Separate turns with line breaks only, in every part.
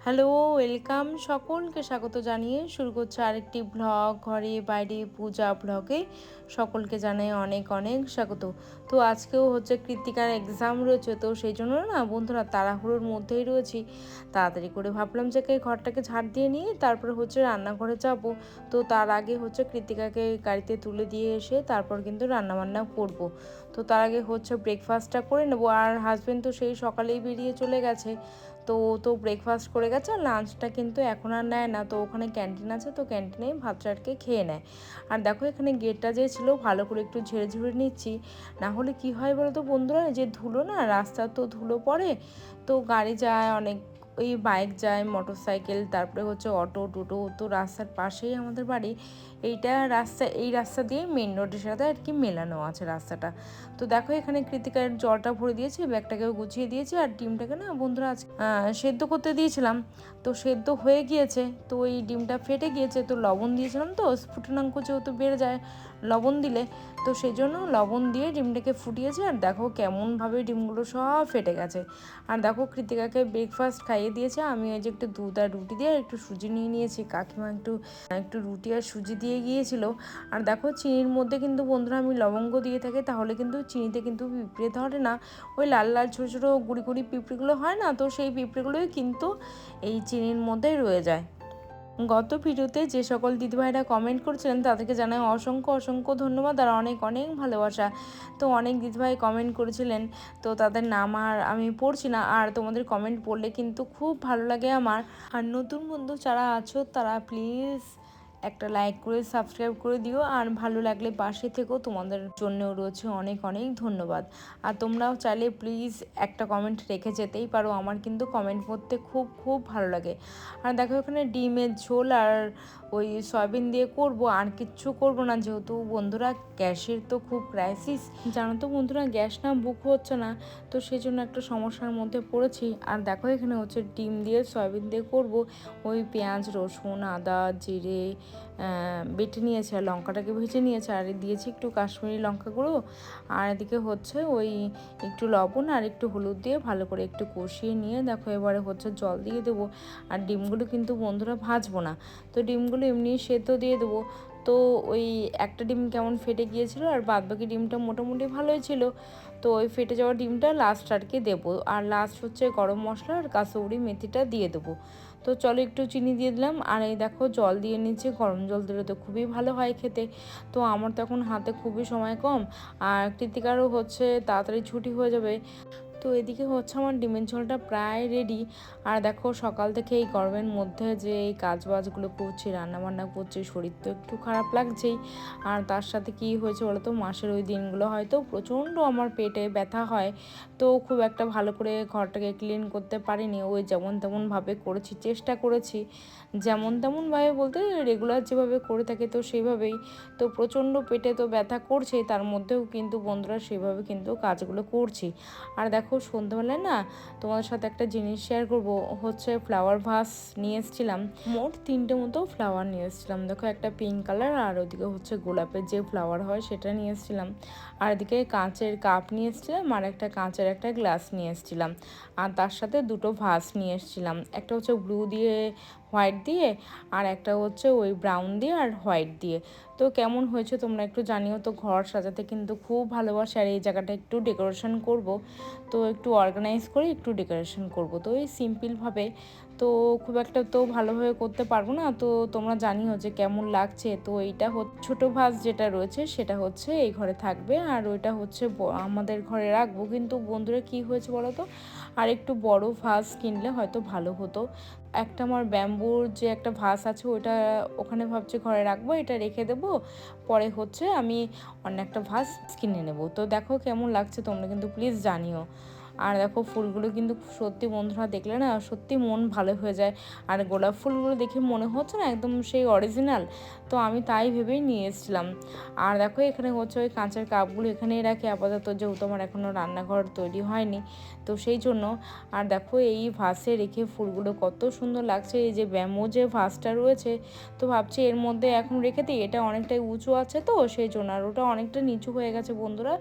Hello, welcome. সকলকে স্বাগত জানিয়ে শুরু করছে আরেকটি ব্লগ, ঘরে বাইরে পূজা ব্লগে। সকলকে জানাই অনেক অনেক স্বাগত। তো আজকেও হচ্ছে কৃত্তিকার এক্সাম রয়েছে, তো সেই জন্য না বন্ধুরা তাড়াহুড়োর মধ্যেই রয়েছি। তাড়াতাড়ি করে ভাবলাম যে ঘরটাকে ঝাড় দিয়ে নিয়ে তারপরে হচ্ছে রান্নাঘরে যাব। তো তার আগে হচ্ছে কৃত্তিকাকে গাড়িতে তুলে দিয়ে এসে তারপর কিন্তু রান্নাবান্না করব। তো তার আগে হচ্ছে ব্রেকফাস্টটা করে নেবো। আর হাজব্যান্ড তো সেই সকালেই বেরিয়ে চলে গেছে। তো তো ব্রেকফাস্ট করে গেছে, আর লাঞ্চটা কিন্তু এখন আর নেয় না। তো ওখানে ক্যান্টিন আছে, তো ক্যান্টিনেই ভাত চাটকে খেয়ে নেয়। আর দেখো এখানে গেটটা যে ছিল ভালো করে একটু ঝেড়ে ঝুড়ে নিচ্ছি। না হলে কি হয় বলো তো বন্ধুরা, যে ধুলো না, রাস্তা তো ধুলো পড়ে, তো গাড়ি যায় অনেক, ওই বাইক যায়, মোটর সাইকেল, তারপরে হচ্ছে অটো টোটো, তো রাস্তার পাশেই আমাদের বাড়ি। এই রাস্তা দিয়ে মেন রোডের সাথে আর কি মেলানো আছে রাস্তাটা। তো দেখো এখানে কৃতিকার জলটা ভরে দিয়েছি, ব্যাগটাকেও গুছিয়ে দিয়েছি, আর ডিমটাকে না বন্ধুরা সেদ্ধ করতে দিয়েছিলাম। তো সেদ্ধ হয়ে গিয়েছে, তো এই ডিমটা ফেটে গিয়েছে, তো লবণ দিয়েছিলাম, তো স্ফুটনাঙ্ক যেহেতু বেড়ে যায় লবণ দিলে, তো সেই জন্য লবণ দিয়ে ডিমটাকে ফুটিয়েছে। আর দেখো কেমনভাবে ডিমগুলো সব ফেটে গেছে। আর দেখো কৃতিকাকে ব্রেকফাস্ট খাইয়ে দিয়েছে। আমি ওই যে একটু দুধ আর রুটি দিয়ে একটু সুজি নিয়ে নিয়েছি, কাকিমা একটু একটু রুটি আর সুজি দিয়ে গিয়েছিল। আর দেখো চিনির মধ্যে কিন্তু বন্ধুরা আমি লবঙ্গ দিয়ে থাকি, তাহলে কিন্তু চিনিতে কিন্তু পিঁপড়ে ধরে না। ওই লাল লাল ছোটো ছোটো গুঁড়ি গুঁড়ি পিঁপড়েগুলো হয় না, তো সেই পিঁপড়েগুলোই কিন্তু এই চিনির মধ্যেই রয়ে যায়। গত ভিডিওতে যে সকল দিদিভাইরা কমেন্ট করছিলেন তাদেরকে জানাই অসংখ্য অসংখ্য ধন্যবাদ আর অনেক অনেক ভালোবাসা। তো অনেক দিদিভাই কমেন্ট করেছিলেন, তো তাদের নাম আর আমি পড়ছি না। আর তোমাদের কমেন্ট পড়লে কিন্তু খুব ভালো লাগে আমার। আর নতুন বন্ধু যারা আছো তারা প্লিজ একটা লাইক করে সাবস্ক্রাইব করে দিও, আর ভালো লাগলে পাশে থেকেও, তোমাদের জন্যও রয়েছে অনেক অনেক ধন্যবাদ। আর তোমরাও চাইলে প্লিজ একটা কমেন্ট রেখে যেতেই পারো, আমার কিন্তু কমেন্ট পড়তে খুব খুব ভালো লাগে। আর দেখো এখানে ডিমের ঝোল আর ওই সয়াবিন দিয়ে করব, আর কিচ্ছু করব না, যেহেতু বন্ধুরা গ্যাসের তো খুব ক্রাইসিস, জানো তো বন্ধুরা, গ্যাস না বুক হচ্ছে না, তো সেই জন্য একটা সমস্যার মধ্যে পড়েছি। আর দেখো এখানে হচ্ছে ডিম দিয়ে সয়াবিন দিয়ে করব। ওই পেঁয়াজ রসুন আদা জিরে বেটে নিয়েছে, আর লঙ্কাটাকে ভেজে নিয়েছে, আর দিয়েছি একটু কাশ্মীরি লঙ্কা গুঁড়ো, আর এদিকে হচ্ছে ওই একটু লবণ আর একটু হলুদ দিয়ে ভালো করে একটু কষিয়ে নিয়ে দেখো এবারে হচ্ছে জল দিয়ে দেবো। আর ডিমগুলো কিন্তু বন্ধুরা ভাজবো না, তো ডিমগুলো এমনি সেদ্ধ দিয়ে দেবো। তো ওই একটা ডিম কেমন ফেটে গিয়েছিল, আর বাদবাকি ডিমটা মোটামুটি ভালোই ছিল। তো ওই ফেটে যাওয়া ডিমটা লাস্ট আর কি দেবো, আর লাস্ট হচ্ছে গরম মশলা আর কাসুরি মেথিটা দিয়ে দেবো। তো চলো একটু চিনি দিয়ে দিলাম, আর এই দেখো জল দিয়ে নিচ্ছে, গরম জল দিলে তো খুবই ভালো হয় খেতে। তো আমার তখন হাতে খুবই সময় কম, আর কৃতিকারও হচ্ছে তাড়াতাড়ি ছুটি হয়ে যাবে। তো এদিকে হচ্ছে আমার ডিমের ঝোলটা প্রায় রেডি। আর দেখো সকাল থেকে এই গরমের মধ্যে যে এই কাজ বাজগুলো করছি, রান্নাবান্না করছি, শরীর তো একটু খারাপ লাগছেই। আর তার সাথে কি হয়েছে বলো তো, মাসের ওই দিনগুলো হয়তো প্রচণ্ড আমার পেটে ব্যথা হয়, তো খুব একটা ভালো করে ঘরটাকে ক্লিন করতে পারিনি। ওই যেমন তেমনভাবে করেছি, চেষ্টা করেছি যেমন তেমনভাবে বলতে রেগুলার যেভাবে করে থাকে তো সেইভাবেই। তো প্রচণ্ড পেটে তো ব্যথা করছে, তার মধ্যেও কিন্তু বন্ধুরা সেভাবে কিন্তু কাজগুলো করছি। আর দেখো সন্ধ্যাবেলায় না তোমাদের সাথে একটা জিনিস শেয়ার করব, হচ্ছে ফ্লাওয়ার ভাস নিয়ে এসেছিলাম, মোট 3টে মতো ফ্লাওয়ার নিয়ে এসেছিলাম। দেখো একটা পিঙ্ক কালার, আর ওদিকে হচ্ছে গোলাপের যে ফ্লাওয়ার হয় সেটা নিয়ে এসেছিলাম, আর এদিকে কাঁচের কাপ নিয়ে এসেছিলাম, আর একটা কাঁচের একটা গ্লাস নিয়ে এসেছিলাম, আর তার সাথে দুটো ভাস নিয়ে এসেছিলাম, একটা হচ্ছে ব্লু দিয়ে হোয়াইট দিয়ে, আর একটা হচ্ছে ওই ব্রাউন দিয়ে আর হোয়াইট দিয়ে। তো কেমন হয়েছে তোমরা একটু জানিও। তো ঘর সাজাতে কিন্তু খুব ভালোবাসি, আর এই জায়গাটা একটু ডেকোরেশন করব, তো একটু অর্গানাইজ করে একটু ডেকোরেশন করব, তো এই সিম্পলভাবে। তো খুব একটা তো ভালোভাবে করতে পারবো না, তো তোমরা জানিও যে কেমন লাগছে। তো এইটা ছোটো ভাস যেটা রয়েছে সেটা হচ্ছে এই ঘরে থাকবে, আর ওইটা হচ্ছে আমাদের ঘরে রাখবো। কিন্তু বন্ধুরা কি হয়েছে বলো তো, আর একটু বড় ভাস কিনলে হয়তো ভালো হতো। একটা আমার ব্যাম্বুর যে একটা ভাস আছে ওইটা ওখানে ভাবছি ঘরে রাখবো, এটা রেখে দেবো, পরে হচ্ছে আমি অন্য একটা ভাস কিনে নেব। তো দেখো কেমন লাগছে তোমরা কিন্তু প্লিজ জানিও। আর দেখো ফুলগুলো কিন্তু সত্যি বন্ধুরা দেখলে না সত্যি মন ভালো হয়ে যায়। আর গোলাপ ফুলগুলো দেখে মনে হচ্ছে না একদম সেই অরিজিনাল, তো আমি তাই ভেবেই নিয়ে এসেছিলাম। আর দেখো এখানে হচ্ছে ওই কাঁচের কাপগুলো এখানেই রাখি আপাতত, যেহেতু আমার এখনও রান্নাঘর তৈরি হয়নি, তো সেই জন্য। আর দেখো এই ভাসে রেখে ফুলগুলো কত সুন্দর লাগছে, এই যে ব্যামো যে ভাসটা রয়েছে, তো ভাবছি এর মধ্যে এখন রেখে দিই, এটা অনেকটাই উঁচু আছে তো সেই জন্য, আর ওটা অনেকটা নিচু হয়ে গেছে বন্ধুরা।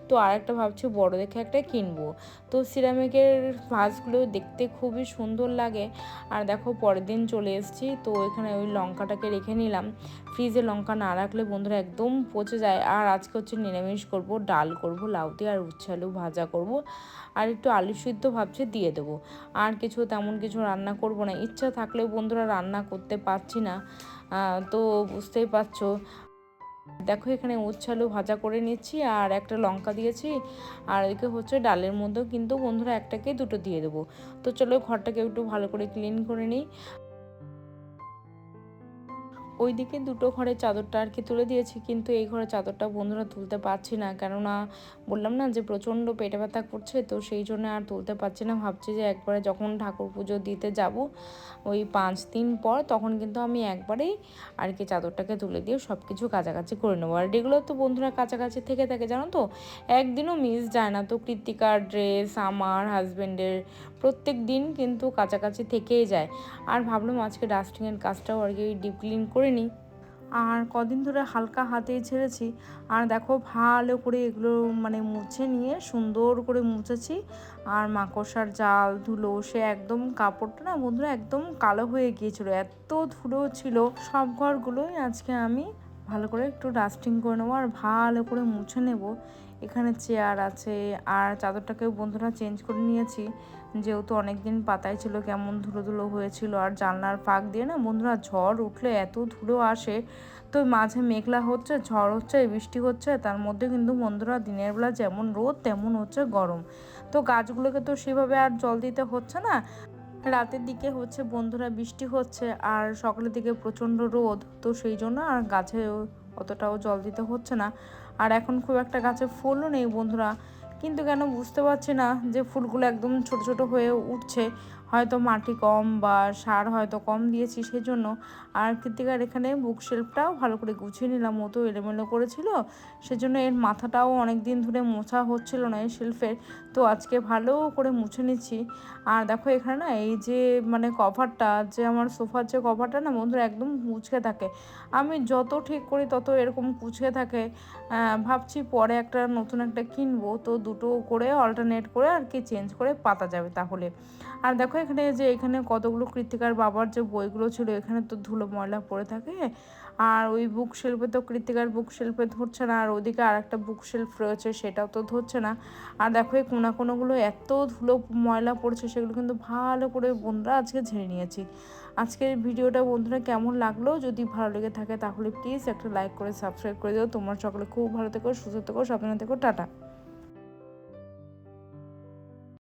তো আর একটা ভাবছি বড় দেখে একটা কিনবো। তো তো সিরামিকের ভাসগুলো দেখতে খুবই সুন্দর লাগে। আর দেখো পরের দিন চলে এসেছি, তো এখানে ওই লঙ্কাটাকে রেখে নিলাম। ফ্রিজে লঙ্কা না রাখলে বন্ধুরা একদম পচে যায়। আর আজকে হচ্ছে নিরামিষ করব, ডাল করব, লাউ দিয়ে আর উচ্ছে আলু ভাজা করব, আর একটু আলু সিদ্ধ ভাবছি দিয়ে দেবো। আর কিছু তেমন কিছু রান্না করব না, ইচ্ছা থাকলেও বন্ধুরা রান্না করতে পারছি না। তো বুঝতেই পারছো। দেখো এখানে উচ্ছে আলু ভাজা করে নিচ্ছি আর একটা লঙ্কা দিয়েছি, আর এদিকে হচ্ছে ডালের মধ্যেও কিন্তু বন্ধুরা একটাকে দুটো দিয়ে দেবো। তো চলো ঘরটাকে একটু ভালো করে ক্লিন করে নিই। ওইদিকে দুটো ঘরের চাদরটা আর কি তুলে দিয়েছি, কিন্তু এই ঘরের চাদরটা বন্ধুরা তুলতে পারছি না, কেননা বললাম না যে প্রচণ্ড পেটে ব্যথা করছে, তো সেই জন্য আর তুলতে পারছি না। ভাবছি যে একবারে যখন ঠাকুর পুজো দিতে যাব ওই 5 দিন পর, তখন কিন্তু আমি একবারেই আর কি চাদরটাকে তুলে দিয়ে সব কিছু কাছাকাছি করে নেবো। আর এগুলো তো বন্ধুরা কাছাকাছি থেকে থাকে জানো তো, একদিনও মিস যায় না। তো কৃত্তিকার ড্রেস, আমার হাজব্যান্ডের, প্রত্যেক দিন কিন্তু কাছাকাছি থেকেই যায়। আর ভাবলাম আজকে ডাস্টিংয়ের কাজটাও আর কি ডিপ ক্লিন করে নিই। আর কদিন ধরে হালকা হাতেই ছেড়েছি। আর দেখো ভালো করে এগুলো মানে মুছে নিয়ে সুন্দর করে মুছেছি। আর মাকড়সার জাল ধুলো সে একদম কাপড়টা না বন্ধুরা একদম কালো হয়ে গিয়েছিল, এত ধুলো ছিল। সব ঘরগুলোই আজকে আমি ভালো করে একটু ডাস্টিং করে নেবো আর ভালো করে মুছে নেব। এখানে চেয়ার আছে, আর চাদরটাকেও বন্ধুরা চেঞ্জ করে নিয়েছি, যেহেতু অনেক দিন পাতায় ছিল, কেমন ধুলো ধুলো হয়েছিল। আর জানলার ফাঁক দিয়ে না বন্ধুরা ঝড় উঠলে এত ধুলো আসে। তো মাঝে মেঘলা হচ্ছে, ঝড় হচ্ছে, বৃষ্টি হচ্ছে, তার মধ্যে কিন্তু বন্ধুরা দিনের বেলা যেমন রোদ তেমন হচ্ছে গরম। তো গাছগুলোকে তো সেভাবে আর জল দিতে হচ্ছে না। রাতের দিকে হচ্ছে বন্ধুরা বৃষ্টি হচ্ছে, আর সকালের দিকে প্রচণ্ড রোদ, তো সেই জন্য আর গাছে অতটাও জল দিতে হচ্ছে না। আর এখন খুব একটা গাছে ফুলও নেই বন্ধুরা, কিন্তু কেন বুঝতে পারছি না যে ফুলগুলো একদম ছোট ছোট হয়ে উঠছে। হয়তো মাটি কম বা সার হয়তো কম দিয়েছি সেই জন্য। আর কৃত্তিকার এখানে বুক শেলফটাও ভালো করে গুছিয়ে নিলাম, ও তো এলোমেলো করেছিল, সেজন্য এর মাথাটাও অনেক দিন ধরে মোছা হচ্ছিল না এই শেলফের। তো আজকে ভালো করে মুছে নিচ্ছি। আর দেখো এখানে না এই যে মানে কভারটা, যে আমার সোফার যে কভারটা না বন্ধুরা একদম কুঁচকে থাকে, আমি যত ঠিক করি তত এরকম কুঁচকে থাকে। ভাবছি পরে একটা নতুন একটা কিনবো, তো দুটো করে অল্টারনেট করে আর কি চেঞ্জ করে পাতা যাবে তাহলে। আর দেখো এখানে যে এখানে কতগুলো কৃত্তিকার বাবার যে বইগুলো ছিল, এখানে তো ধুলো ময়লা পড়ে থাকে। আর ওই বুক শেলফে তো কৃত্তিকার বুক শেলফে ধরছে না, আর ওদিকে আর একটা বুক শেলফ রয়েছে সেটাও তো ধরছে না। আর দেখো এই কোনাগুলো এত ধুলো ময়লা পড়ছে, সেগুলো কিন্তু ভালো করে বন্ধুরা আজকে ঝেড়ে নিয়েছি। আজকের ভিডিওটা বন্ধুরা কেমন লাগলো, যদি ভালো লেগে থাকে তাহলে প্লিজ একটা লাইক করে সাবস্ক্রাইব করে দিও। তোমার সকলে খুব ভালো থেকো, সুস্থ থেকো, সাবধানে থেকো, টাটা।